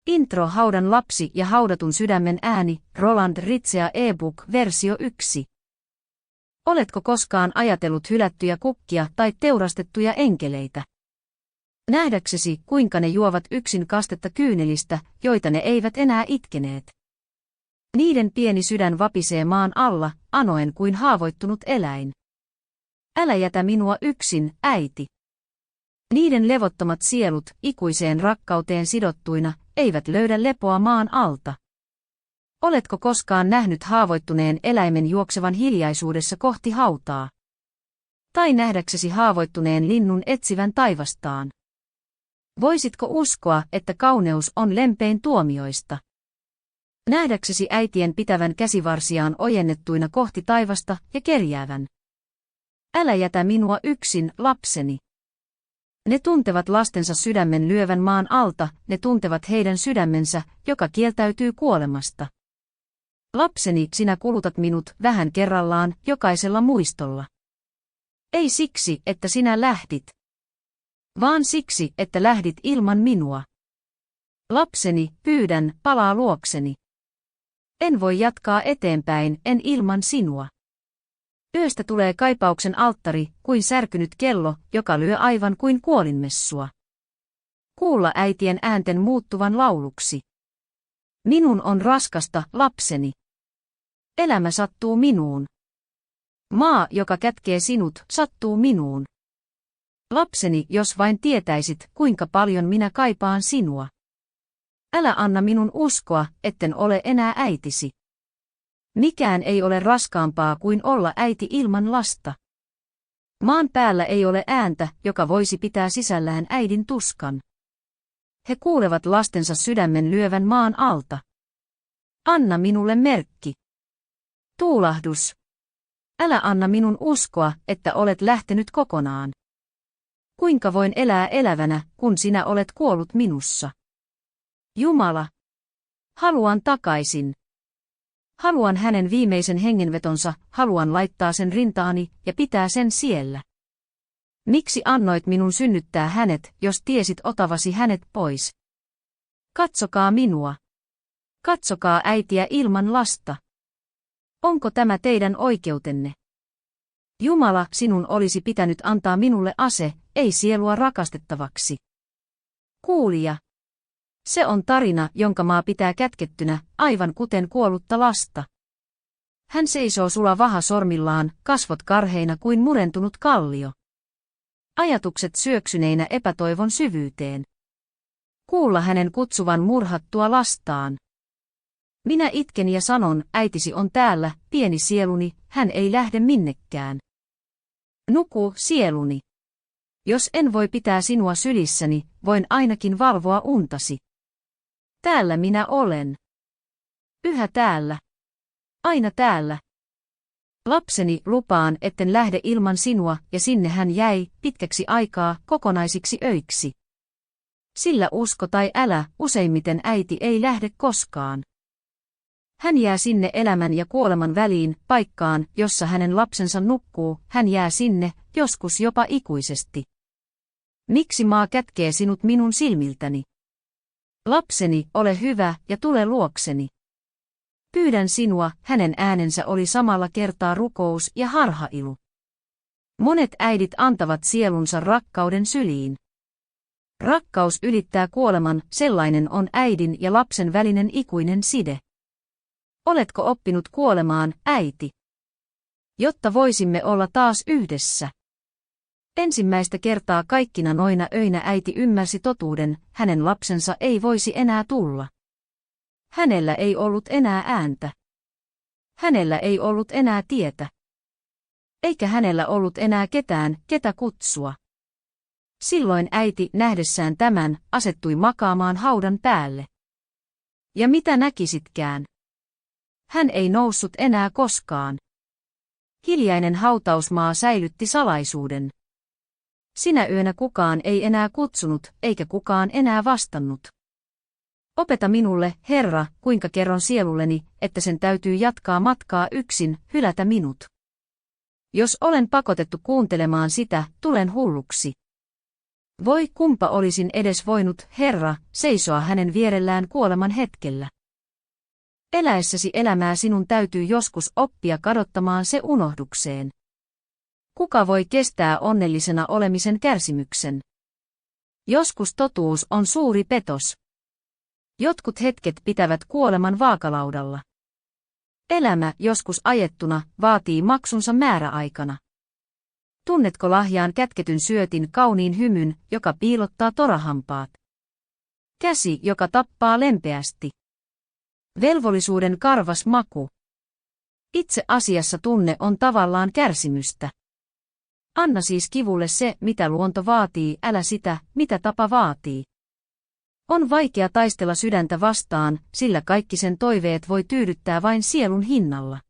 Intro Haudan lapsi ja haudatun sydämen ääni, Roland Ritchea e-book versio 1. Oletko koskaan ajatellut hylättyjä kukkia tai teurastettuja enkeleitä? Nähdäksesi, kuinka ne juovat yksin kastetta kyynelistä, joita ne eivät enää itkeneet. Niiden pieni sydän vapisee maan alla, anoen kuin haavoittunut eläin. Älä jätä minua yksin, äiti. Niiden levottomat sielut, ikuiseen rakkauteen sidottuina, eivät löydä lepoa maan alta. Oletko koskaan nähnyt haavoittuneen eläimen juoksevan hiljaisuudessa kohti hautaa? Tai nähdäksesi haavoittuneen linnun etsivän taivastaan? Voisitko uskoa, että kauneus on lempein tuomioista? Nähdäksesi äitien pitävän käsivarsiaan ojennettuina kohti taivasta ja kerjäävän? Älä jätä minua yksin, lapseni. Ne tuntevat lastensa sydämen lyövän maan alta, ne tuntevat heidän sydämensä, joka kieltäytyy kuolemasta. Lapseni, sinä kulutat minut vähän kerrallaan, jokaisella muistolla. Ei siksi, että sinä lähdit, vaan siksi, että lähdit ilman minua. Lapseni, pyydän, palaa luokseni. En voi jatkaa eteenpäin, en ilman sinua. Yöstä tulee kaipauksen alttari, kuin särkynyt kello, joka lyö aivan kuin kuolinmessua. Kuulla äitien äänten muuttuvan lauluksi. Minun on raskasta, lapseni. Elämä sattuu minuun. Maa, joka kätkee sinut, sattuu minuun. Lapseni, jos vain tietäisit, kuinka paljon minä kaipaan sinua. Älä anna minun uskoa, etten ole enää äitisi. Mikään ei ole raskaampaa kuin olla äiti ilman lasta. Maan päällä ei ole ääntä, joka voisi pitää sisällään äidin tuskan. He kuulevat lastensa sydämen lyövän maan alta. Anna minulle merkki. Tuulahdus. Älä anna minun uskoa, että olet lähtenyt kokonaan. Kuinka voin elää elävänä, kun sinä olet kuollut minussa? Jumala. Haluan takaisin. Haluan hänen viimeisen hengenvetonsa, haluan laittaa sen rintaani ja pitää sen siellä. Miksi annoit minun synnyttää hänet, jos tiesit otavasi hänet pois? Katsokaa minua. Katsokaa äitiä ilman lasta. Onko tämä teidän oikeutenne? Jumala, sinun olisi pitänyt antaa minulle ase, ei sielua rakastettavaksi. Kuulija. Se on tarina, jonka maa pitää kätkettynä, aivan kuten kuollutta lasta. Hän seisoo sulavaha sormillaan, kasvot karheina kuin murentunut kallio. Ajatukset syöksyneinä epätoivon syvyyteen. Kuulla hänen kutsuvan murhattua lastaan. Minä itken ja sanon, äitisi on täällä, pieni sieluni, hän ei lähde minnekään. Nuku, sieluni. Jos en voi pitää sinua sylissäni, voin ainakin valvoa untasi. Täällä minä olen. Yhä täällä. Aina täällä. Lapseni, lupaan, etten lähde ilman sinua, ja sinne hän jäi, pitkäksi aikaa, kokonaisiksi öiksi. Sillä usko tai älä, useimmiten äiti ei lähde koskaan. Hän jää sinne elämän ja kuoleman väliin, paikkaan, jossa hänen lapsensa nukkuu, hän jää sinne, joskus jopa ikuisesti. Miksi maa kätkee sinut minun silmiltäni? Lapseni, ole hyvä ja tule luokseni. Pyydän sinua, hänen äänensä oli samalla kertaa rukous ja harhailu. Monet äidit antavat sielunsa rakkauden syliin. Rakkaus ylittää kuoleman, sellainen on äidin ja lapsen välinen ikuinen side. Oletko oppinut kuolemaan, äiti? Jotta voisimme olla taas yhdessä. Ensimmäistä kertaa kaikkina noina öinä äiti ymmärsi totuuden, hänen lapsensa ei voisi enää tulla. Hänellä ei ollut enää ääntä. Hänellä ei ollut enää tietä. Eikä hänellä ollut enää ketään, ketä kutsua. Silloin äiti, nähdessään tämän, asettui makaamaan haudan päälle. Ja mitä näkisitkään? Hän ei noussut enää koskaan. Hiljainen hautausmaa säilytti salaisuuden. Sinä yönä kukaan ei enää kutsunut, eikä kukaan enää vastannut. Opeta minulle, Herra, kuinka kerron sielulleni, että sen täytyy jatkaa matkaa yksin, hylätä minut. Jos olen pakotettu kuuntelemaan sitä, tulen hulluksi. Voi kumpa olisin edes voinut, Herra, seisoa hänen vierellään kuoleman hetkellä. Eläessäsi elämää sinun täytyy joskus oppia kadottamaan se unohdukseen. Kuka voi kestää onnellisena olemisen kärsimyksen? Joskus totuus on suuri petos. Jotkut hetket pitävät kuoleman vaakalaudalla. Elämä, joskus ajettuna, vaatii maksunsa määräaikana. Tunnetko lahjaan kätketyn syötin kauniin hymyn, joka piilottaa torahampaat? Käsi, joka tappaa lempeästi. Velvollisuuden karvas maku. Itse asiassa tunne on tavallaan kärsimystä. Anna siis kivulle se, mitä luonto vaatii, älä sitä, mitä tapa vaatii. On vaikea taistella sydäntä vastaan, sillä kaikki sen toiveet voi tyydyttää vain sielun hinnalla.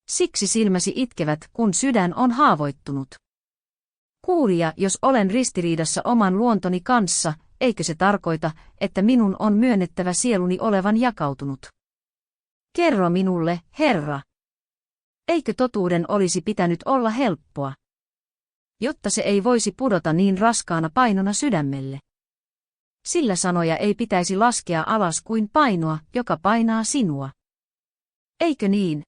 Siksi silmäsi itkevät, kun sydän on haavoittunut. Kuulija, jos olen ristiriidassa oman luontoni kanssa, eikö se tarkoita, että minun on myönnettävä sieluni olevan jakautunut? Kerro minulle, Herra. Eikö totuuden olisi pitänyt olla helppoa? Jotta se ei voisi pudota niin raskaana painona sydämelle. Sillä sanoja ei pitäisi laskea alas kuin painoa, joka painaa sinua. Eikö niin?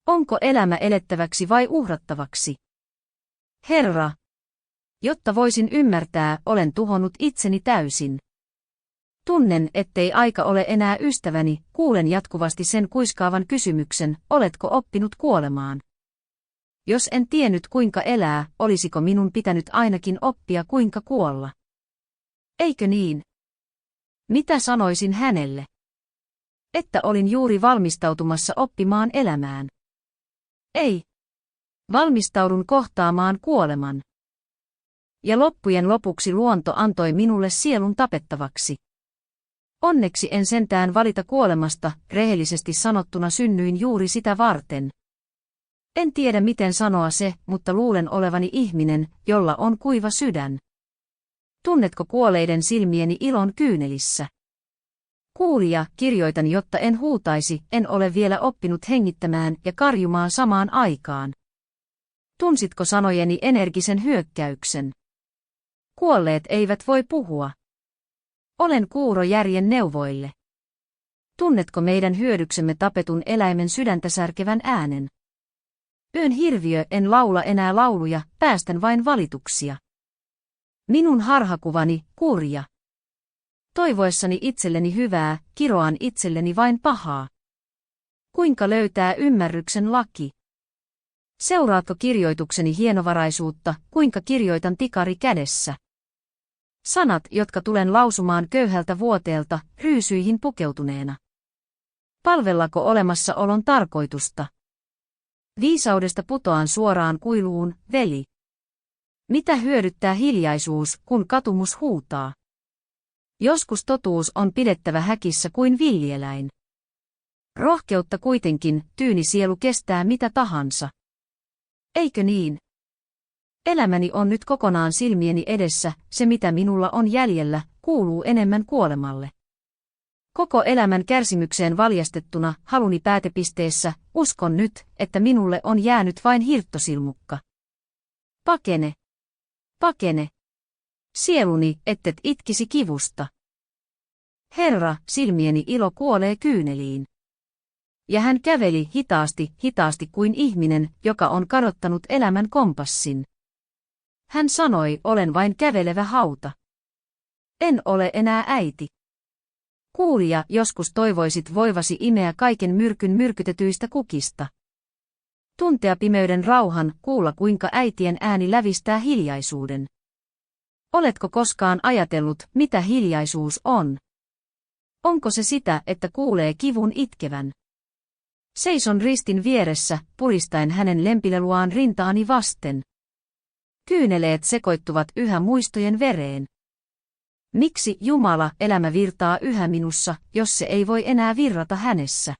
Onko elämä elettäväksi vai uhrattavaksi? Herra, jotta voisin ymmärtää, olen tuhonnut itseni täysin. Tunnen, ettei aika ole enää ystäväni, kuulen jatkuvasti sen kuiskaavan kysymyksen, oletko oppinut kuolemaan? Jos en tiennyt kuinka elää, olisiko minun pitänyt ainakin oppia kuinka kuolla? Eikö niin? Mitä sanoisin hänelle? Että olin juuri valmistautumassa oppimaan elämään. Ei. Valmistaudun kohtaamaan kuoleman. Ja loppujen lopuksi luonto antoi minulle sielun tapettavaksi. Onneksi en sentään valita kuolemasta, rehellisesti sanottuna synnyin juuri sitä varten. En tiedä miten sanoa se, mutta luulen olevani ihminen, jolla on kuiva sydän. Tunnetko kuolleiden silmieni ilon kyynelissä? Kuulija, kirjoitan, jotta en huutaisi, en ole vielä oppinut hengittämään ja karjumaan samaan aikaan. Tunsitko sanojeni energisen hyökkäyksen? Kuolleet eivät voi puhua. Olen kuuro järjen neuvoille. Tunnetko meidän hyödyksemme tapetun eläimen sydäntä särkevän äänen? Yön hirviö, en laula enää lauluja, päästän vain valituksia. Minun harhakuvani, kurja. Toivoessani itselleni hyvää, kiroan itselleni vain pahaa. Kuinka löytää ymmärryksen laki? Seuraatko kirjoitukseni hienovaraisuutta, kuinka kirjoitan tikari kädessä? Sanat, jotka tulen lausumaan köyhältä vuoteelta, ryysyihin pukeutuneena. Palvellako olemassaolon tarkoitusta? Viisaudesta putoan suoraan kuiluun, veli. Mitä hyödyttää hiljaisuus, kun katumus huutaa? Joskus totuus on pidettävä häkissä kuin villieläin. Rohkeutta kuitenkin, tyyni sielu kestää mitä tahansa. Eikö niin? Elämäni on nyt kokonaan silmieni edessä, se mitä minulla on jäljellä, kuuluu enemmän kuolemalle. Koko elämän kärsimykseen valjastettuna, haluni päätepisteessä, uskon nyt, että minulle on jäänyt vain hirttosilmukka. Pakene. Pakene. Sieluni, ettet itkisi kivusta. Herra, silmieni ilo kuolee kyyneliin. Ja hän käveli hitaasti, hitaasti kuin ihminen, joka on kadottanut elämän kompassin. Hän sanoi, olen vain kävelevä hauta. En ole enää äiti. Kuulija, joskus toivoisit voivasi imeä kaiken myrkyn myrkytetyistä kukista. Tuntea pimeyden rauhan, kuulla kuinka äitien ääni lävistää hiljaisuuden. Oletko koskaan ajatellut, mitä hiljaisuus on? Onko se sitä, että kuulee kivun itkevän? Seison ristin vieressä, puristaen hänen lempileluaan rintaani vasten. Kyyneleet sekoittuvat yhä muistojen vereen. Miksi, Jumala, elämä virtaa yhä minussa, jos se ei voi enää virrata hänessä?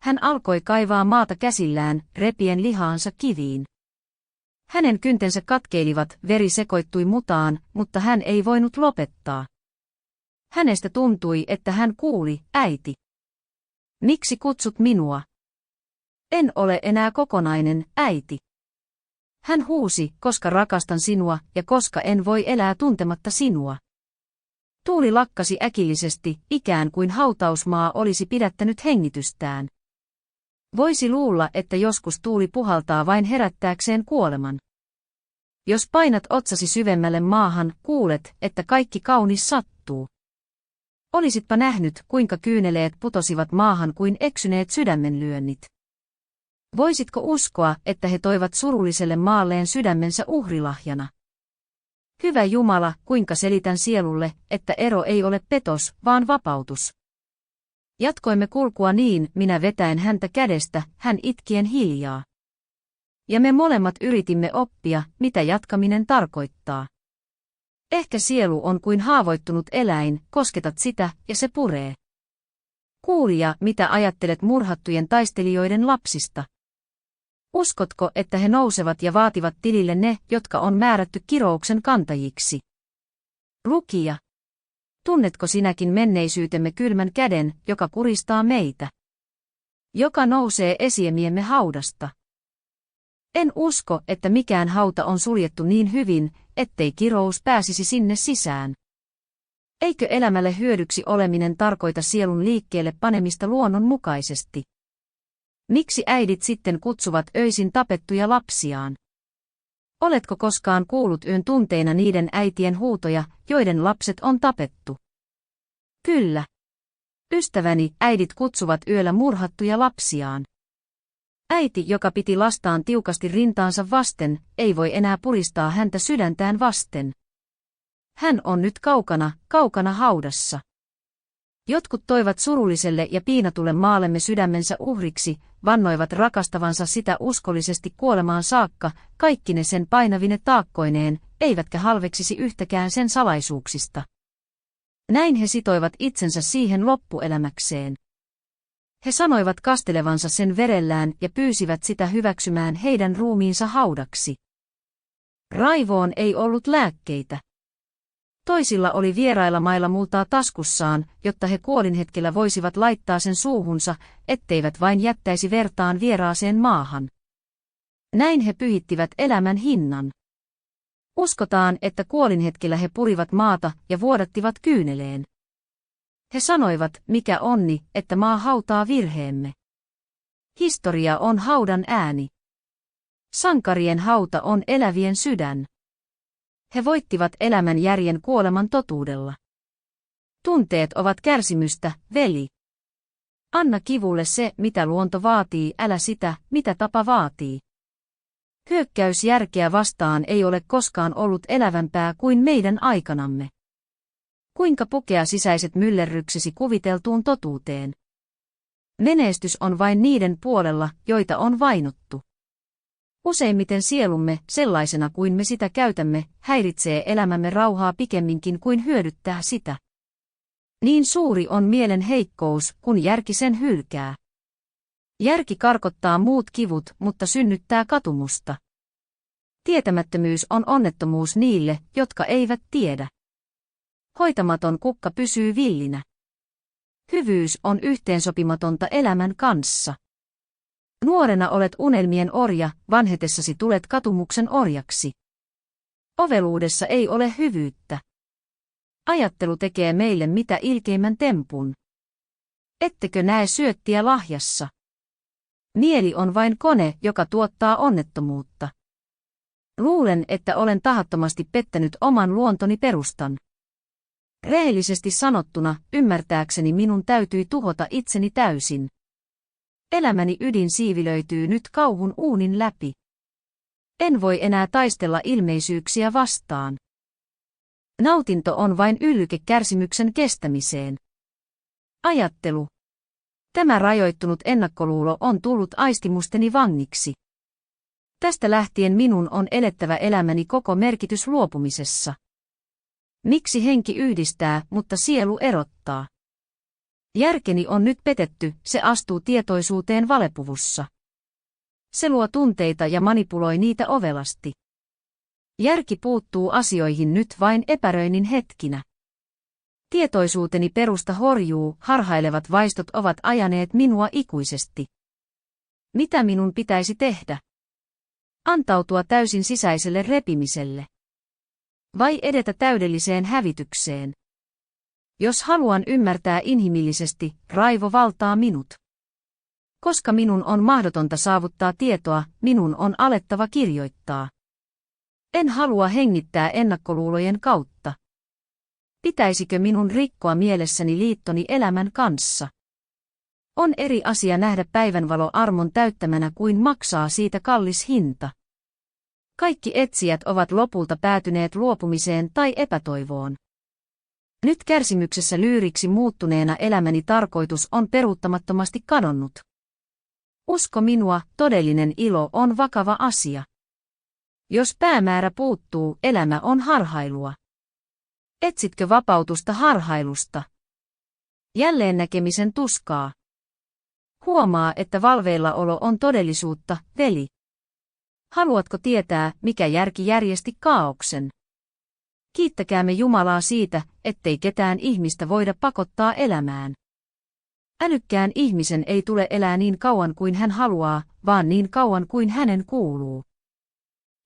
Hän alkoi kaivaa maata käsillään, repien lihaansa kiviin. Hänen kyntensä katkeilivat, veri sekoittui mutaan, mutta hän ei voinut lopettaa. Hänestä tuntui, että hän kuuli, äiti. Miksi kutsut minua? En ole enää kokonainen, äiti. Hän huusi, koska rakastan sinua ja koska en voi elää tuntematta sinua. Tuuli lakkasi äkillisesti, ikään kuin hautausmaa olisi pidättänyt hengitystään. Voisi luulla, että joskus tuuli puhaltaa vain herättääkseen kuoleman. Jos painat otsasi syvemmälle maahan, kuulet, että kaikki kaunis sattuu. Olisitpa nähnyt, kuinka kyyneleet putosivat maahan kuin eksyneet sydämenlyönnit. Voisitko uskoa, että he toivat surulliselle maalleen sydämensä uhrilahjana? Hyvä Jumala, kuinka selitän sielulle, että ero ei ole petos, vaan vapautus. Jatkoimme kulkua niin, minä vetäen häntä kädestä, hän itkien hiljaa. Ja me molemmat yritimme oppia, mitä jatkaminen tarkoittaa. Ehkä sielu on kuin haavoittunut eläin, kosketat sitä, ja se puree. Kuulija, mitä ajattelet murhattujen taistelijoiden lapsista? Uskotko, että he nousevat ja vaativat tilille ne, jotka on määrätty kirouksen kantajiksi? Lukija. Tunnetko sinäkin menneisyytemme kylmän käden, joka kuristaa meitä? Joka nousee esiemiemme haudasta. En usko, että mikään hauta on suljettu niin hyvin, ettei kirous pääsisi sinne sisään. Eikö elämälle hyödyksi oleminen tarkoita sielun liikkeelle panemista luonnonmukaisesti? Miksi äidit sitten kutsuvat öisin tapettuja lapsiaan? Oletko koskaan kuullut yön tunteina niiden äitien huutoja, joiden lapset on tapettu? Kyllä. Ystäväni, äidit kutsuvat yöllä murhattuja lapsiaan. Äiti, joka piti lastaan tiukasti rintaansa vasten, ei voi enää puristaa häntä sydäntään vasten. Hän on nyt kaukana, kaukana haudassa. Jotkut toivat surulliselle ja piinatulle maallemme sydämensä uhriksi, vannoivat rakastavansa sitä uskollisesti kuolemaan saakka, kaikkine sen painavine taakkoineen, eivätkä halveksisi yhtäkään sen salaisuuksista. Näin he sitoivat itsensä siihen loppuelämäkseen. He sanoivat kastelevansa sen verellään ja pyysivät sitä hyväksymään heidän ruumiinsa haudaksi. Raivoon ei ollut lääkkeitä. Toisilla oli vierailla mailla multaa taskussaan, jotta he kuolinhetkellä voisivat laittaa sen suuhunsa, etteivät vain jättäisi vertaan vieraaseen maahan. Näin he pyhittivät elämän hinnan. Uskotaan, että kuolinhetkellä he purivat maata ja vuodattivat kyyneleen. He sanoivat, mikä onni, että maa hautaa virheemme. Historia on haudan ääni. Sankarien hauta on elävien sydän. He voittivat elämän järjen kuoleman totuudella. Tunteet ovat kärsimystä, veli. Anna kivulle se, mitä luonto vaatii, älä sitä, mitä tapa vaatii. Hyökkäys järkeä vastaan ei ole koskaan ollut elävämpää kuin meidän aikanamme. Kuinka pukea sisäiset myllerryksesi kuviteltuun totuuteen? Menestys on vain niiden puolella, joita on vainottu. Useimmiten sielumme, sellaisena kuin me sitä käytämme, häiritsee elämämme rauhaa pikemminkin kuin hyödyttää sitä. Niin suuri on mielen heikkous, kun järki sen hylkää. Järki karkottaa muut kivut, mutta synnyttää katumusta. Tietämättömyys on onnettomuus niille, jotka eivät tiedä. Hoitamaton kukka pysyy villinä. Hyvyys on yhteensopimatonta elämän kanssa. Nuorena olet unelmien orja, vanhetessasi tulet katumuksen orjaksi. Oveluudessa ei ole hyvyyttä. Ajattelu tekee meille mitä ilkeimmän tempun. Ettekö näe syöttiä lahjassa? Mieli on vain kone, joka tuottaa onnettomuutta. Luulen, että olen tahattomasti pettänyt oman luontoni perustan. Rehellisesti sanottuna, ymmärtääkseni minun täytyi tuhota itseni täysin. Elämäni ydin siivilöityy nyt kauhun uunin läpi. En voi enää taistella ilmeisyyksiä vastaan. Nautinto on vain yllyke kärsimyksen kestämiseen. Ajattelu. Tämä rajoittunut ennakkoluulo on tullut aistimusteni vangiksi. Tästä lähtien minun on elettävä elämäni koko merkitys luopumisessa. Miksi henki yhdistää, mutta sielu erottaa? Järkeni on nyt petetty, se astuu tietoisuuteen valepuvussa. Se luo tunteita ja manipuloi niitä ovelasti. Järki puuttuu asioihin nyt vain epäröinnin hetkinä. Tietoisuuteni perusta horjuu, harhailevat vaistot ovat ajaneet minua ikuisesti. Mitä minun pitäisi tehdä? Antautua täysin sisäiselle repimiselle. Vai edetä täydelliseen hävitykseen? Jos haluan ymmärtää inhimillisesti, raivo valtaa minut. Koska minun on mahdotonta saavuttaa tietoa, minun on alettava kirjoittaa. En halua hengittää ennakkoluulojen kautta. Pitäisikö minun rikkoa mielessäni liittoni elämän kanssa? On eri asia nähdä päivänvalo armon täyttämänä kuin maksaa siitä kallis hinta. Kaikki etsijät ovat lopulta päätyneet luopumiseen tai epätoivoon. Nyt kärsimyksessä lyyriksi muuttuneena elämäni tarkoitus on peruuttamattomasti kadonnut. Usko minua, todellinen ilo on vakava asia. Jos päämäärä puuttuu, elämä on harhailua. Etsitkö vapautusta harhailusta? Jälleen näkemisen tuskaa. Huomaa, että valveillaolo on todellisuutta, veli. Haluatko tietää, mikä järki järjesti kaaoksen? Kiittäkäämme Jumalaa siitä, ettei ketään ihmistä voida pakottaa elämään. Älykkään ihmisen ei tule elää niin kauan kuin hän haluaa, vaan niin kauan kuin hänen kuuluu.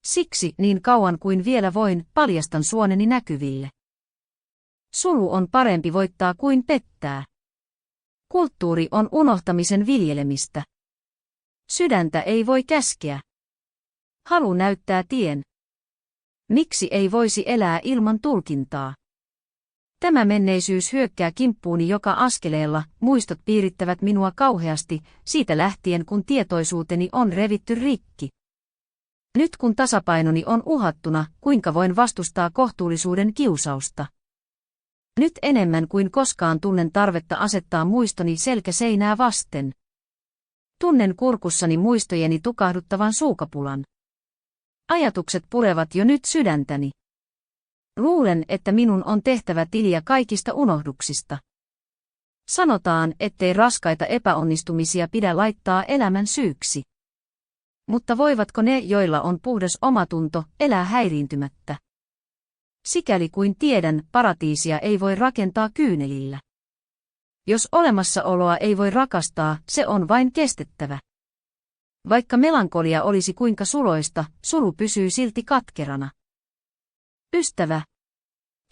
Siksi niin kauan kuin vielä voin, paljastan suoneni näkyville. Suru on parempi voittaa kuin pettää. Kulttuuri on unohtamisen viljelemistä. Sydäntä ei voi käskeä. Halu näyttää tien. Miksi ei voisi elää ilman tulkintaa? Tämä menneisyys hyökkää kimppuuni joka askeleella, muistot piirittävät minua kauheasti, siitä lähtien kun tietoisuuteni on revitty rikki. Nyt kun tasapainoni on uhattuna, kuinka voin vastustaa kohtuullisuuden kiusausta? Nyt enemmän kuin koskaan tunnen tarvetta asettaa muistoni selkäseinää vasten. Tunnen kurkussani muistojeni tukahduttavan suukapulan. Ajatukset purevat jo nyt sydäntäni. Luulen, että minun on tehtävä tiliä kaikista unohduksista. Sanotaan, ettei raskaita epäonnistumisia pidä laittaa elämän syyksi. Mutta voivatko ne, joilla on puhdas omatunto, elää häiriintymättä? Sikäli kuin tiedän, paratiisia ei voi rakentaa kyynelillä. Jos olemassaoloa ei voi rakastaa, se on vain kestettävä. Vaikka melankolia olisi kuinka suloista, suru pysyy silti katkerana. Ystävä,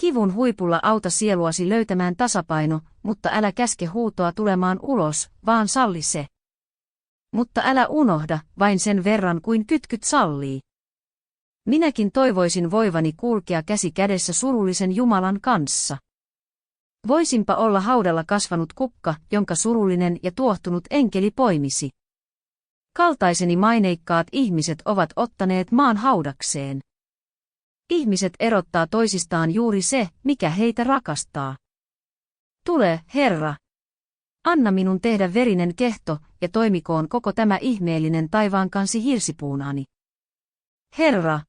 kivun huipulla auta sieluasi löytämään tasapaino, mutta älä käske huutoa tulemaan ulos, vaan salli se. Mutta älä unohda, vain sen verran kuin kytkyt sallii. Minäkin toivoisin voivani kulkea käsi kädessä surullisen Jumalan kanssa. Voisinpa olla haudalla kasvanut kukka, jonka surullinen ja tuohtunut enkeli poimisi. Kaltaiseni maineikkaat ihmiset ovat ottaneet maan haudakseen. Ihmiset erottaa toisistaan juuri se, mikä heitä rakastaa. Tule, Herra. Anna minun tehdä verinen kehto, ja toimikoon koko tämä ihmeellinen taivaankansi hirsipuunaani. Herra,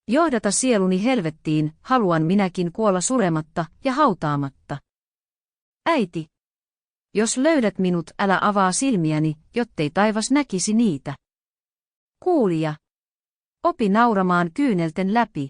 johdata sieluni helvettiin, haluan minäkin kuolla surematta ja hautaamatta. Äiti, jos löydät minut, älä avaa silmiäni, jottei taivas näkisi niitä. Kuulija, opi nauramaan kyynelten läpi.